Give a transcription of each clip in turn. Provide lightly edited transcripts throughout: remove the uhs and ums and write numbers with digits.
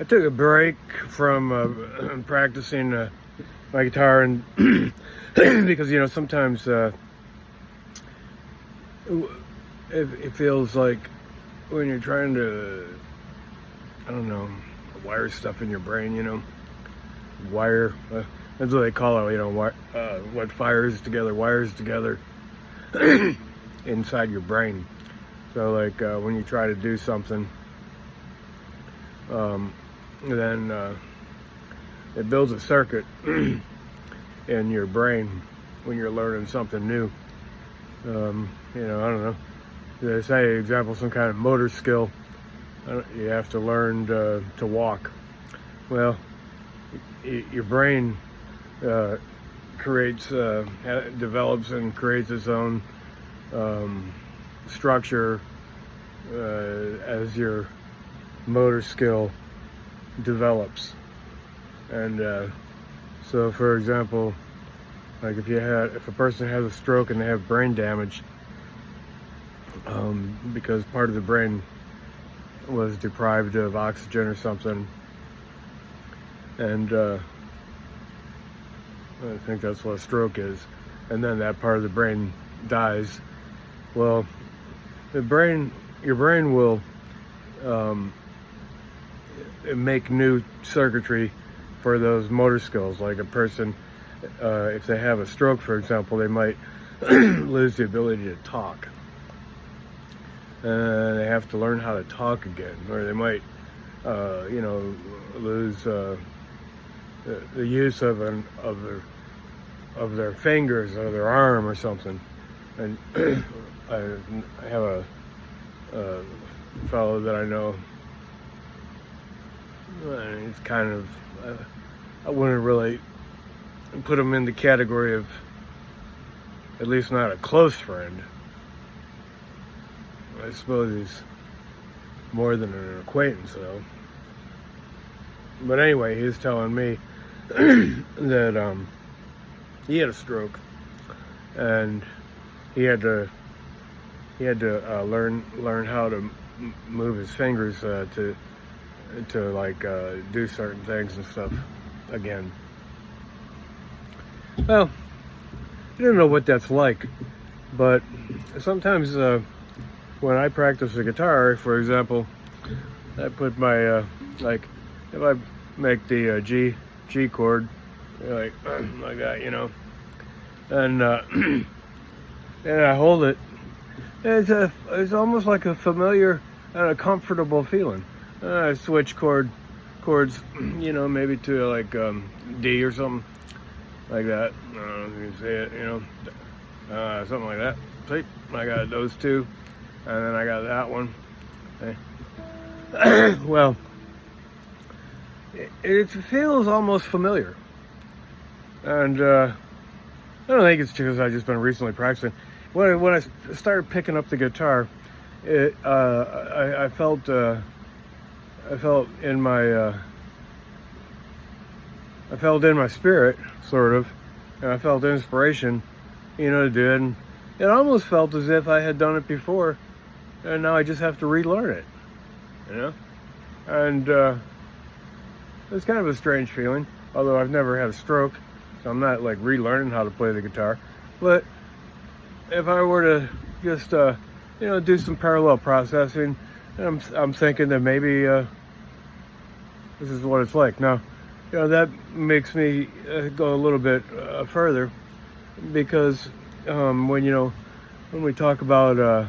I took a break from practicing my guitar, and because sometimes it feels like when you're trying to, I don't know, wire stuff in your brain, wire. That's what they call it, what wires together inside your brain. So like when you try to do something, then it builds a circuit in your brain when you're learning something new. I don't know. They say, example, some kind of motor skill. You have to learn to walk. Well, your brain develops and creates its own structure as your motor skill develops. And so, for example, like if a person has a stroke and they have brain damage, because part of the brain was deprived of oxygen or something, and I think that's what a stroke is, and then that part of the brain dies. Well, your brain will make new circuitry for those motor skills. Like a person, if they have a stroke, for example, they might lose the ability to talk. They have to learn how to talk again, or they might, lose the use of their fingers or their arm or something. And I have a fellow that I know. He's kind of, I wouldn't really put him in the category of, at least not a close friend. I suppose he's more than an acquaintance, though. But anyway, he was telling me that he had a stroke, and he had to learn how to move his fingers to like do certain things and stuff again. Well, I don't know what that's like, but sometimes when I practice the guitar, for example, I put my like if I make the G chord like that, and and I hold it. It's almost like a familiar and a comfortable feeling. I switch chords, maybe to like D or something like that. I don't know if you can see it, something like that. See, I got those two, and then I got that one. Okay. Well, it feels almost familiar, and I don't think it's because I've just been recently practicing. When I started picking up the guitar, I felt in my spirit, sort of, and I felt inspiration, to do it. And it almost felt as if I had done it before, and now I just have to relearn it, And it's kind of a strange feeling, although I've never had a stroke, so I'm not like relearning how to play the guitar. But if I were to just, do some parallel processing, I'm thinking that maybe this is what it's like. Now, that makes me go a little bit further, because when we talk about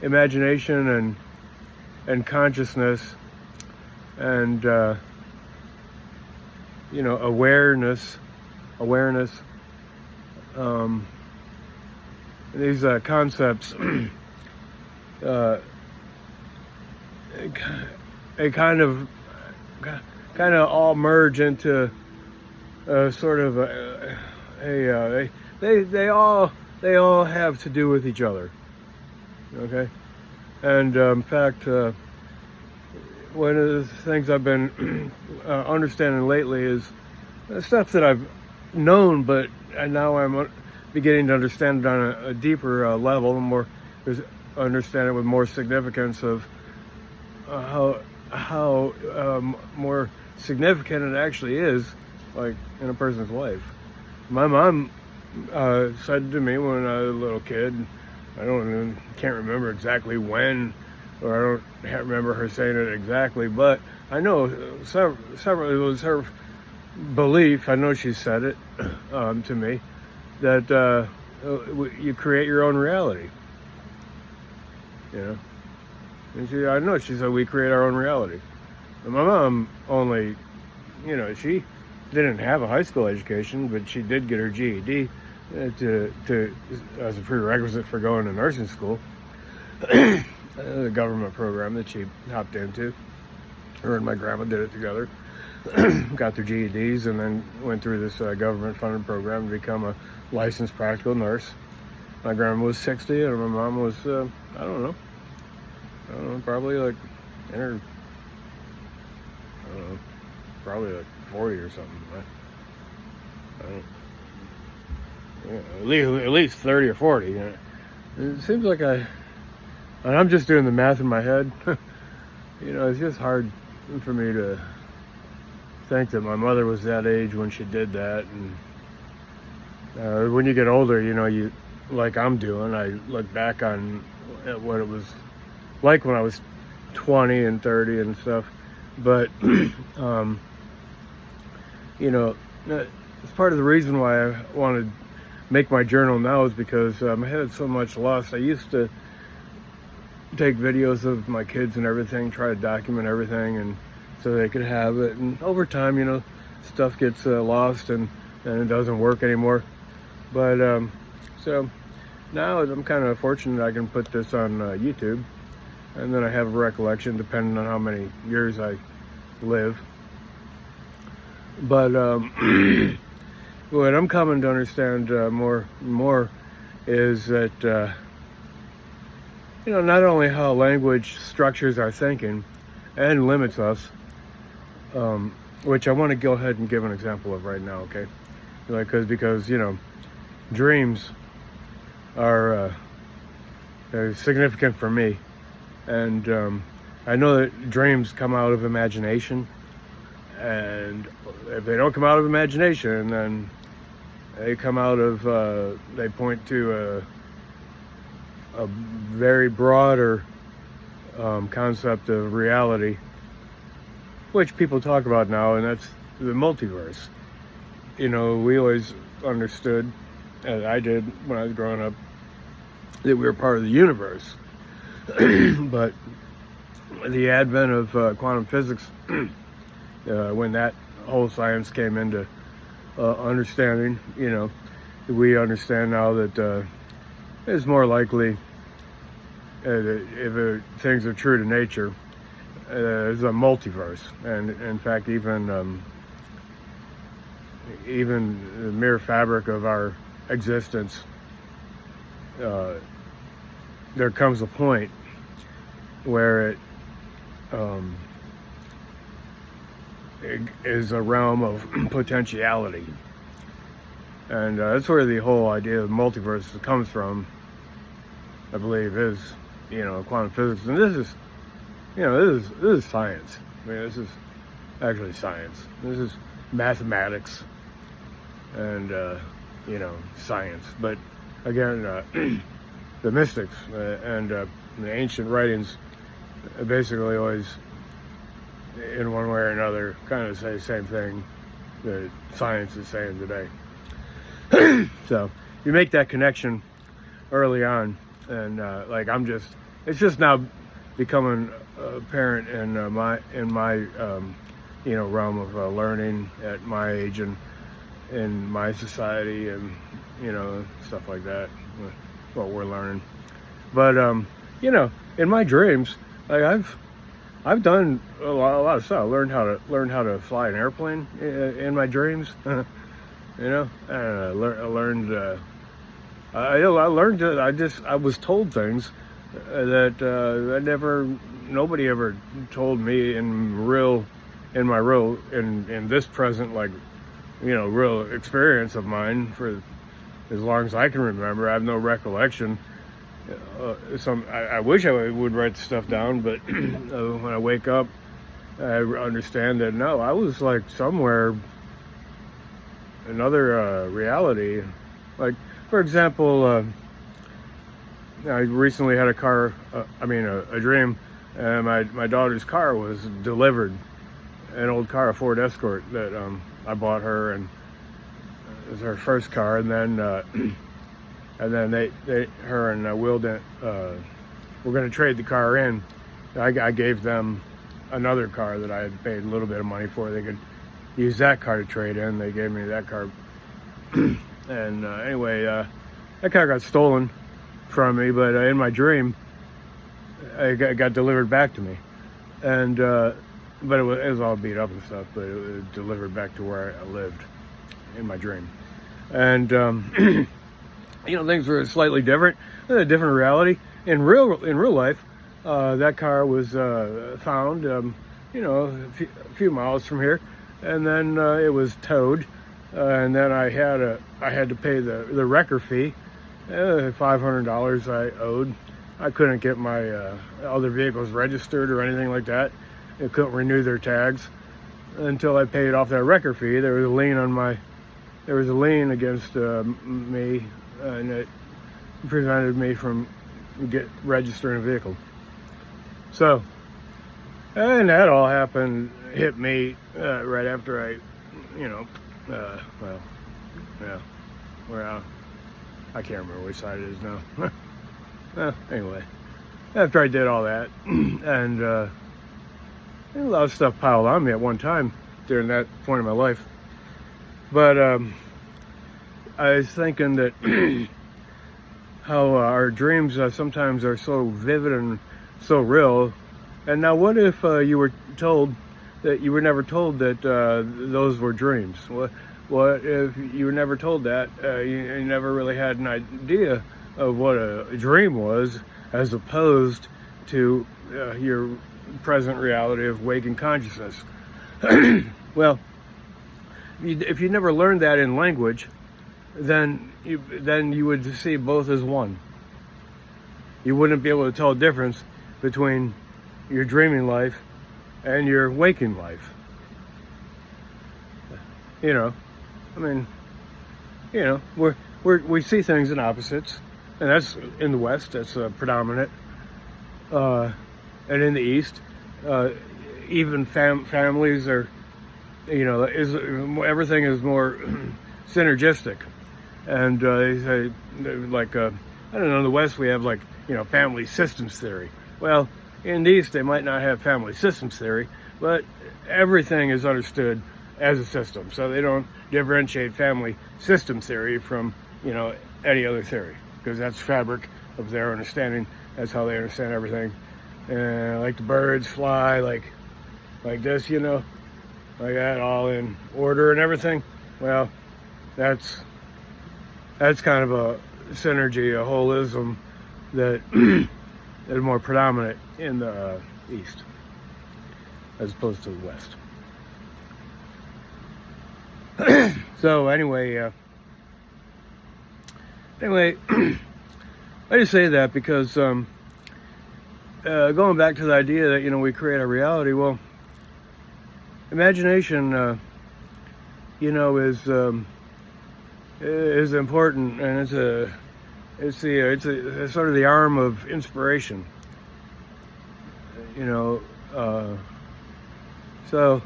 imagination and consciousness and awareness, these concepts, they kind of all merge into sort of they all have to do with each other. Okay, and in fact, one of the things I've been understanding lately is stuff that I've known, but now I'm beginning to understand it on a deeper level, understand it with more significance of how how more significant it actually is, like in a person's life. My mom said to me when I was a little kid, can't remember exactly when, or I don't remember her saying it exactly, but I know several, it was her belief, I know she said it to me, that you create your own reality, you know. And I know she said we create our own reality. And my mom only, she didn't have a high school education, but she did get her GED as a prerequisite for going to nursing school. The government program that she hopped into. Her and my grandma did it together. Got their GEDs and then went through this government-funded program to become a licensed practical nurse. My grandma was 60 and my mom was, I don't know, probably like in her, probably like 40 or something. I don't, yeah, at least 30 or 40. You know. It seems like and I'm just doing the math in my head. It's just hard for me to think that my mother was that age when she did that. And when you get older, you like I'm doing, I look back on what it was like when I was 20 and 30 and stuff. But it's part of the reason why I wanted to make my journal now is because I had so much loss. I used to take videos of my kids and everything, try to document everything, and so they could have it. And over time, stuff gets lost and it doesn't work anymore. But so now I'm kind of fortunate I can put this on YouTube, and then I have a recollection depending on how many years I live. But what I'm coming to understand more is that not only how language structures our thinking and limits us, which I want to go ahead and give an example of right now, okay? Because dreams are significant for me, and I know that dreams come out of imagination, and if they don't come out of imagination, then they come out of they point to a very broader concept of reality, which people talk about now, and that's the multiverse. We always understood, as I did when I was growing up, that we were part of the universe. But the advent of quantum physics, when that whole science came into understanding, we understand now that it's more likely if things are true to nature, there's a multiverse, and in fact, even the mere fabric of our existence, there comes a point where it is a realm of potentiality, and that's where the whole idea of multiverse comes from. I believe is quantum physics, and this is science. I mean, this is actually science. This is mathematics and science. But again, the mystics and the ancient writings basically always, in one way or another, kind of say the same thing that science is saying today. So you make that connection early on, and it's just now becoming apparent in my realm of learning at my age and in my society, and stuff like that, what we're learning. But in my dreams, like I've done a lot of stuff. I learned how to fly an airplane in my dreams. I learned. I was told things that nobody ever told me in this present, real experience of mine for as long as I can remember. I have no recollection. I wish I would write the stuff down, but when I wake up, I understand that no, I was like somewhere, another reality. Like, for example, I recently had a car, a dream, and my daughter's car was delivered, an old car, a Ford Escort that I bought her, and it was her first car, and then and then her and Will were going to trade the car in. I gave them another car that I had paid a little bit of money for. They could use that car to trade in. They gave me that car. And anyway, that car got stolen from me, but in my dream, it got delivered back to me. And but it was all beat up and stuff, but it was delivered back to where I lived in my dream. And things were slightly different, a different reality. In real life, that car was found, a few miles from here, and then it was towed, and then I had to pay the wrecker fee, $500 I owed. I couldn't get my other vehicles registered or anything like that. I couldn't renew their tags until I paid off that wrecker fee. There was a lien against me, and it prevented me from registering a vehicle. So, and that all hit me right after I, I can't remember which side it is now. Anyway, after I did all that, and a lot of stuff piled on me at one time during that point of my life. But I was thinking that how our dreams sometimes are so vivid and so real. And now what if you were told that you were never told that those were dreams? What if you were never told that? You never really had an idea of what a dream was, as opposed to your present reality of waking consciousness. Well, if you never learned that in language, then you would see both as one. You wouldn't be able to tell the difference between your dreaming life and your waking life. We see things in opposites, and that's in the West. That's predominant, and in the East, even families are, everything is more synergistic. And they say, like, I don't know, in the West we have, like, family systems theory. Well, in the East they might not have family systems theory, but everything is understood as a system. So they don't differentiate family system theory from, any other theory, because that's fabric of their understanding. That's how they understand everything. Like the birds fly like this, like that, all in order and everything. Well, that's kind of a synergy, a holism that is more predominant in the East as opposed to the West. So anyway, I just say that because going back to the idea that we create our reality. Well, imagination, is important, and it's sort of the arm of inspiration. So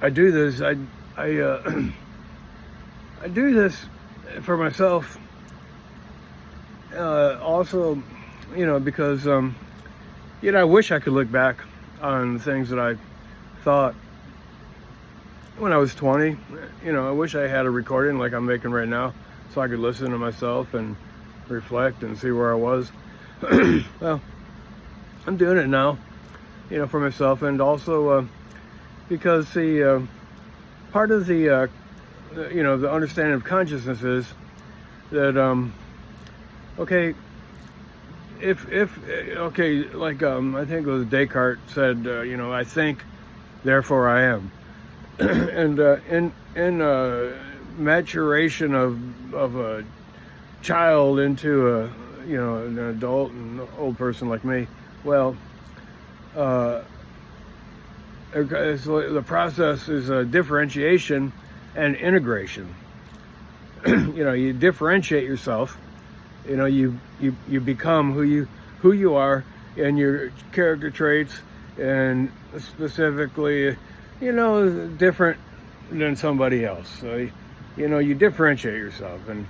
I do this. I do this for myself. Also, because I wish I could look back on the things that I thought when I was 20. I wish I had a recording like I'm making right now, so I could listen to myself and reflect and see where I was. Well, I'm doing it now, for myself, and also because the part of the the understanding of consciousness is that like I think it was Descartes said, I think, therefore I am. And in maturation of a child into an adult and old person like me, well, uh, the process is a differentiation and integration. You differentiate yourself. You become who you are and your character traits, and specifically, different than somebody else. So, you differentiate yourself, and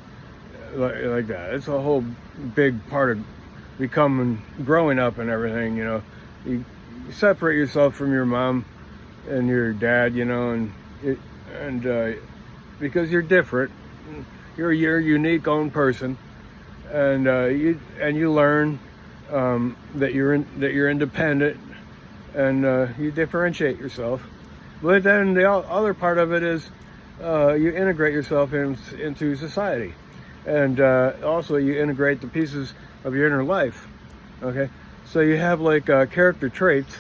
like that. It's a whole big part of growing up and everything. You separate yourself from your mom and your dad, and because you're different, you're your unique own person, and you learn that you're independent, and you differentiate yourself. But then the other part of it is you integrate yourself into society, and also you integrate the pieces of your inner life. Okay, so you have like character traits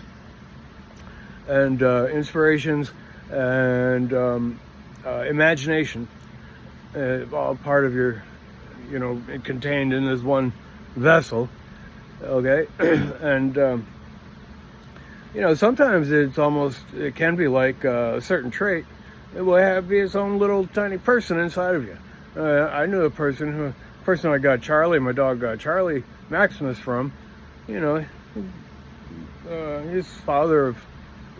and inspirations and imagination, all part of your, contained in this one vessel. Okay, and sometimes it can be like a certain trait. It will be its own little tiny person inside of you. I knew a person I got Charlie, my dog Charlie Maximus from. He's father of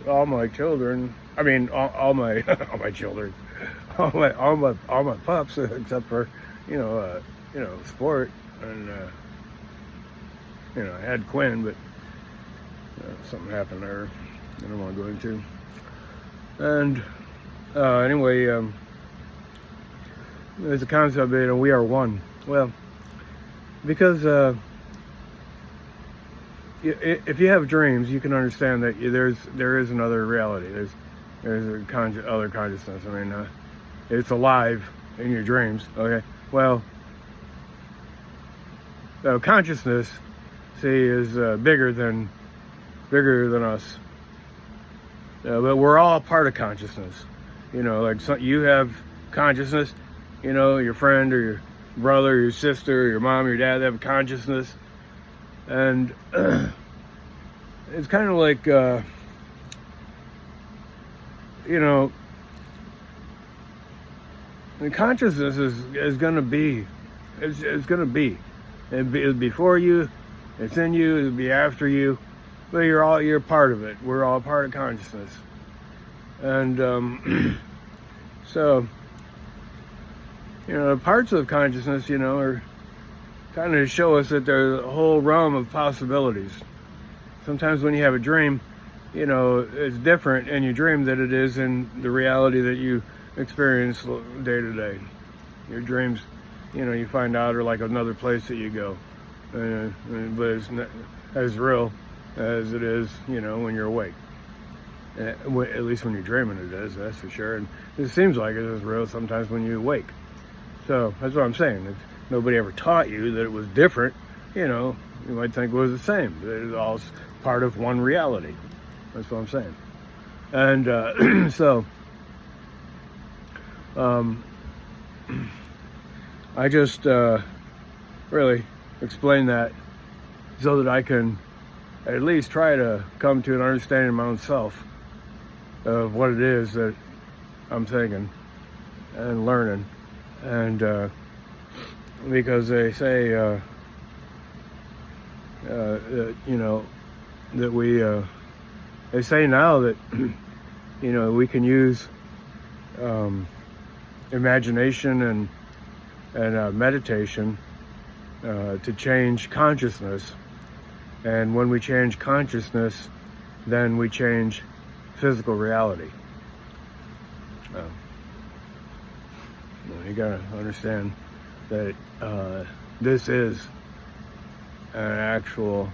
all my children. I mean, all my all my children, all my pups, except for Sport, and I had Quinn, but something happened there I don't want to go into. And anyway, there's a concept that we are one. Well, because if you have dreams, you can understand that there is another reality. There's other consciousness. I mean, it's alive in your dreams. Okay. Well, consciousness, see, is bigger than us. But we're all part of consciousness. Like you have consciousness. Your friend or your brother, or your sister, or your mom, or your dad, they have consciousness. And it's kind of like, the consciousness is going to be, it's going to be. It's before you, it's in you, it'll be after you, but you're part of it. We're all part of consciousness. And so, parts of consciousness, are kind of show us that there's a whole realm of possibilities. Sometimes when you have a dream, it's different in your dream than it is in the reality that you experience day to day. Your dreams, you find out are like another place that you go, but it's not as real as it is, when you're awake. At least when you're dreaming it is, that's for sure. And it seems like it is real sometimes when you awake. So that's what I'm saying. If nobody ever taught you that it was different, you might think it was the same. It's all part of one reality. That's what I'm saying. And so I just really explain that so that I can at least try to come to an understanding of my own self of what it is that I'm thinking and learning. And because they say that we they say now that we can use imagination and meditation to change consciousness, and when we change consciousness, then we change physical reality. You gotta understand that this is actually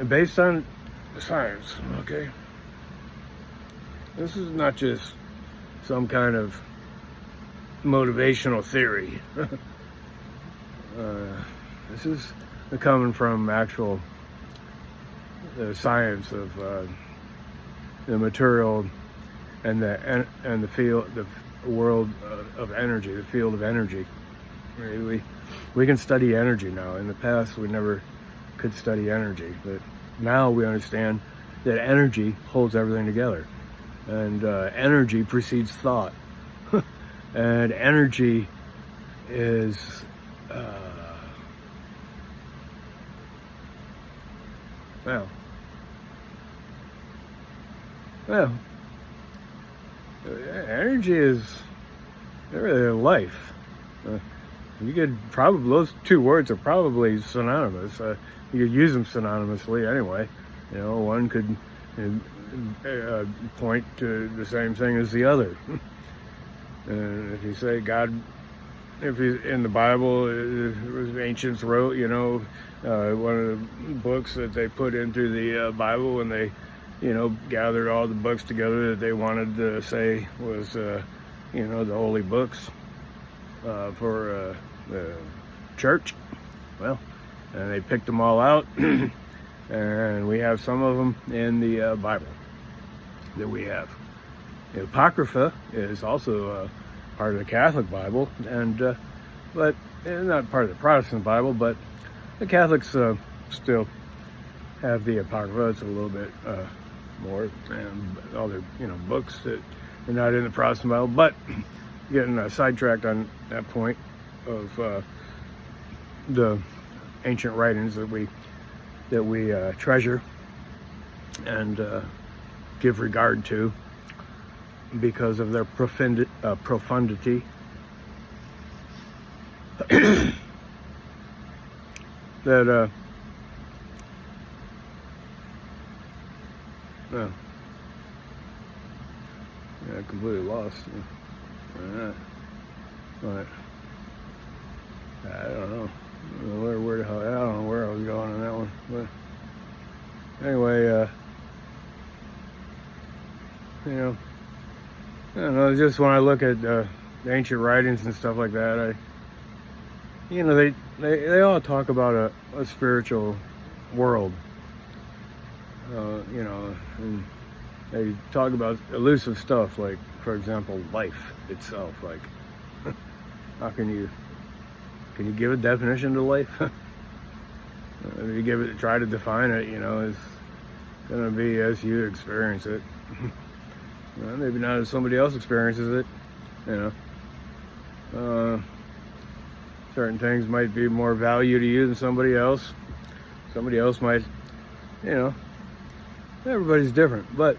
based on science. Okay, this is not just some kind of motivational theory. This is coming from actual science of the material and the field, the world of energy, the field of energy, We can study energy now. In the past, we never could study energy, but now we understand that energy holds everything together, and energy precedes thought, and energy is well, well, energy is really life. You could probably, those two words are probably synonymous. You could use them synonymously anyway. You know, one could point to the same thing as the other. If you say God, if you, in the Bible, it was ancients wrote, you know, one of the books that they put into the Bible when they, you know, gathered all the books together that they wanted to say was, you know, the holy books for the church. Well, and they picked them all out, and we have some of them in the Bible that we have. The Apocrypha is also part of the Catholic Bible, and but not part of the Protestant Bible, but the Catholics still have the Apocrypha. It's a little bit more, and other, you know, books that are not in the Protestant Bible. But getting sidetracked on that point of the ancient writings that we treasure and give regard to because of their profundity. That no, yeah, completely lost. But I don't know. Where the hell? I don't know where I was going on that one. But anyway, you know, I don't know. Just when I look at the ancient writings and stuff like that, you know, they all talk about a spiritual world. You know, and they talk about elusive stuff, like, for example, life itself. Like, how can you give a definition to life? If you try to define it, you know, it's gonna be as you experience it. Well, maybe not as somebody else experiences it. You know, certain things might be more value to you than somebody else. Somebody else might, you know. Everybody's different, but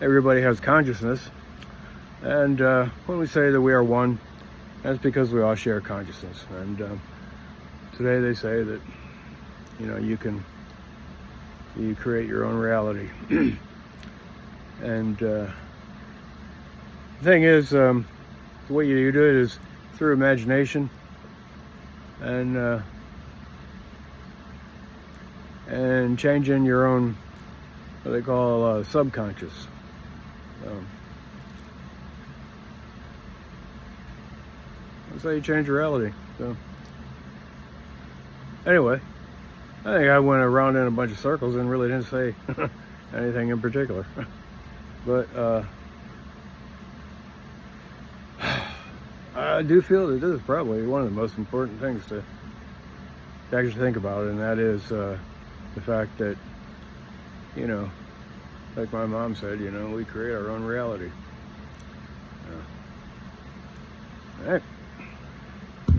everybody has consciousness. And when we say that we are one, that's because we all share consciousness. And today they say that, you know, you create your own reality. And the thing is, the way you do it is through imagination and changing your own, what they call subconscious. That's how you change reality. So anyway, I think I went around in a bunch of circles and really didn't say anything in particular. But I do feel that this is probably one of the most important things to actually think about, and that is the fact that, you know, like my mom said, you know, we create our own reality. All right.